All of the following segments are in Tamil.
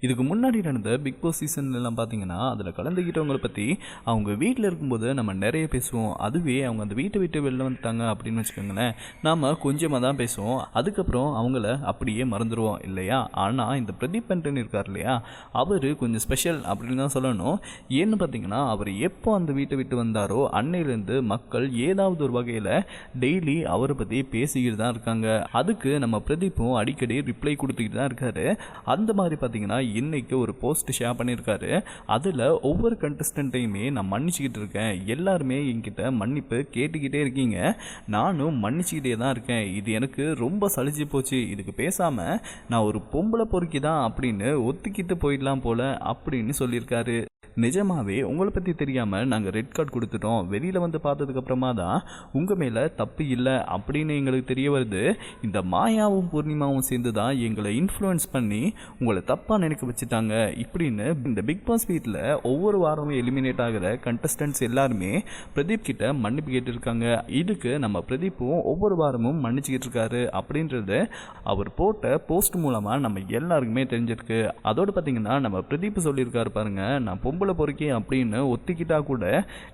இதுக்கு முன்னாடி நடந்த பிக் பாஸ் சீசன்லாம் பார்த்தீங்கன்னா அதில் கலந்துக்கிட்டவங்களை பற்றி அவங்க வீட்டில் இருக்கும்போது நம்ம நிறைய பேசுவோம். அதுவே அவங்க அந்த வீட்டை விட்டு வெளில வந்துட்டாங்க அப்படின்னு வச்சுக்கோங்களேன், நாம் கொஞ்சமாக தான் பேசுவோம். அதுக்கப்புறம் அவங்கள அப்படியே மறந்துடுவோம் இல்லையா? ஆனால் இந்த பிரதீப் ஆண்டனி இருக்கார் இல்லையா, அவர் கொஞ்சம் ஸ்பெஷல் அப்படின்னு தான் சொல்லணும். ஏன்னு பார்த்தீங்கன்னா அவர் எப்போ அந்த வீட்டை விட்டு வந்தாரோ அன்னையிலேருந்து மக்கள் ஏதாவது ஒரு வகையில் டெய்லி அவரை பற்றி பேசிக்கிட்டு தான் இருக்காங்க. அதுக்கு நம்ம பிரதீப்பும் அடிக்கடி ரிப்ளை கொடுத்துக்கிட்டு தான் இருக்காரு. அந்த மாதிரி பார்த்தீங்கன்னா இன்னைக்கு ஒரு போஸ்ட் ஷேர் பண்ணியிருக்காரு. அதில் ஒவ்வொரு கண்டஸ்டண்ட்டையுமே நான் மன்னிச்சுக்கிட்டு இருக்கேன், எல்லாருமே என்கிட்ட மன்னிப்பு கேட்டுக்கிட்டே இருக்கீங்க, நானும் மன்னிச்சுக்கிட்டே தான் இருக்கேன், இது எனக்கு ரொம்ப சலிச்சு போச்சு, இதுக்கு பேசாமல் நான் ஒரு பொம்பளை பொறுக்கி தான் அப்படின்னு ஒத்துக்கிட்டு போயிடலாம் போல அப்படின்னு சொல்லியிருக்காரு. நிஜமாவே உங்களை பற்றி தெரியாமல் நாங்கள் ரெட் கார்டு கொடுத்துட்டோம், வெளியில் வந்து பார்த்ததுக்கப்புறமா தான் உங்கள் மேலே தப்பு இல்லை அப்படின்னு எங்களுக்கு தெரிய வருது. இந்த மாயாவும் பூர்ணிமாவும் சேர்ந்து தான் எங்களை இன்ஃப்ளூயன்ஸ் பண்ணி உங்களை தப்பாக நினைக்க வச்சுட்டாங்க இப்படின்னு இந்த பிக் பாஸ் வீட்டில் ஒவ்வொரு வாரமும் எலிமினேட் ஆகிற கண்டஸ்டன்ட்ஸ் எல்லாருமே பிரதீப் கிட்ட மன்னிப்பு கேட்டிருக்காங்க. இதுக்கு நம்ம பிரதீப்பும் ஒவ்வொரு வாரமும் மன்னிச்சுக்கிட்டு இருக்காரு அப்படின்றது அவர் போட்ட போஸ்ட் மூலமாக நம்ம எல்லாருக்குமே தெரிஞ்சிருக்கு. அதோடு பார்த்தீங்கன்னா நம்ம பிரதீப் சொல்லியிருக்காரு பாருங்க, நான் பொம்பளை பொறுக்கி அப்படின்னு ஒத்திக்கிட்டா கூட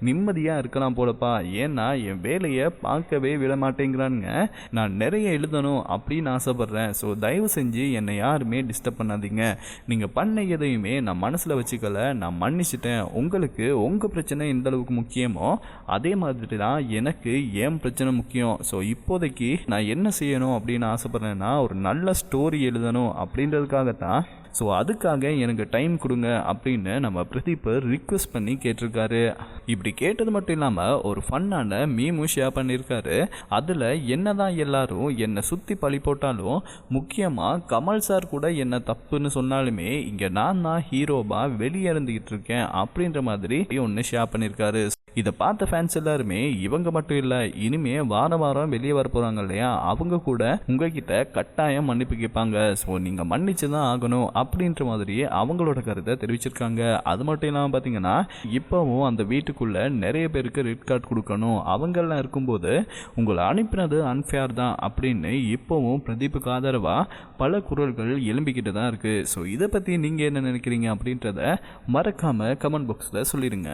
நிம்மதியாக இருக்கலாம் போலப்பா, ஏன்னா என் வேலையை பார்க்கவே விட மாட்டேங்கிறானுங்க, நான் நிறைய எழுதணும் அப்படின்னு ஆசைப்படுறேன், ஸோ தயவு செஞ்சு என்னை யாருமே டிஸ்டர்ப் பண்ணாதீங்க, நீங்கள் பண்ண எதையுமே நான் மனசில் வச்சுக்கல, நான் மன்னிச்சிட்டேன், உங்களுக்கு உங்கள் பிரச்சனை எந்த அளவுக்கு முக்கியமோ அதே மாதிரி தான் எனக்கு என் பிரச்சனை முக்கியம், ஸோ இப்போதைக்கு நான் என்ன செய்யணும் அப்படின்னு ஆசைப்படுறேன்னா ஒரு நல்ல ஸ்டோரி எழுதணும் அப்படின்றதுக்காகத்தான், ஸோ அதுக்காக எனக்கு டைம் கொடுங்க அப்படின்னு நம்ம பிரதீப் ரிக்வெஸ்ட் பண்ணி கேட்டிருக்காரு. இப்படி கேட்டது மட்டும் இல்லாமல் ஒரு ஃபன்னான மீமும் ஷேர் பண்ணியிருக்காரு. அதில் என்னதான் எல்லாரும் என்னை சுற்றி பழி போட்டாலும், முக்கியமாக கமல் சார் கூட என்ன தப்புன்னு சொன்னாலுமே இங்கே நான் தான் ஹீரோவாக வெளியே இருந்துக்கிட்டு இருக்கேன் அப்படின்ற மாதிரி ஒன்று ஷேர் பண்ணியிருக்காரு. இதை பார்த்த ஃபேன்ஸ் எல்லாருமே இவங்க மட்டும் இல்லை, இனிமே வாரம் வாரம் வெளியே வர போகிறாங்க இல்லையா, அவங்க கூட உங்ககிட்ட கட்டாயம் மன்னிப்பு கேட்பாங்க, ஸோ நீங்கள் மன்னிச்சு தான் ஆகணும் அப்படின்ற மாதிரி அவங்களோட கருத்தை தெரிவிச்சிருக்காங்க. அது மட்டும் இல்லாமல் பார்த்தீங்கன்னா இப்போவும் அந்த வீட்டுக்குள்ளே நிறைய பேருக்கு ரெட் கார்டு கொடுக்கணும், அவங்கெல்லாம் இருக்கும்போது உங்களை அனுப்பினது அன்ஃபேர் தான் அப்படின்னு இப்போவும் பிரதீப்புக்கு ஆதரவாக பல குரல்கள் எழும்பிக்கிட்டு தான் இருக்குது. ஸோ இதை பற்றி நீங்கள் என்ன நினைக்கிறீங்க அப்படின்றத மறக்காமல் கமெண்ட் பாக்ஸில் சொல்லிடுங்க.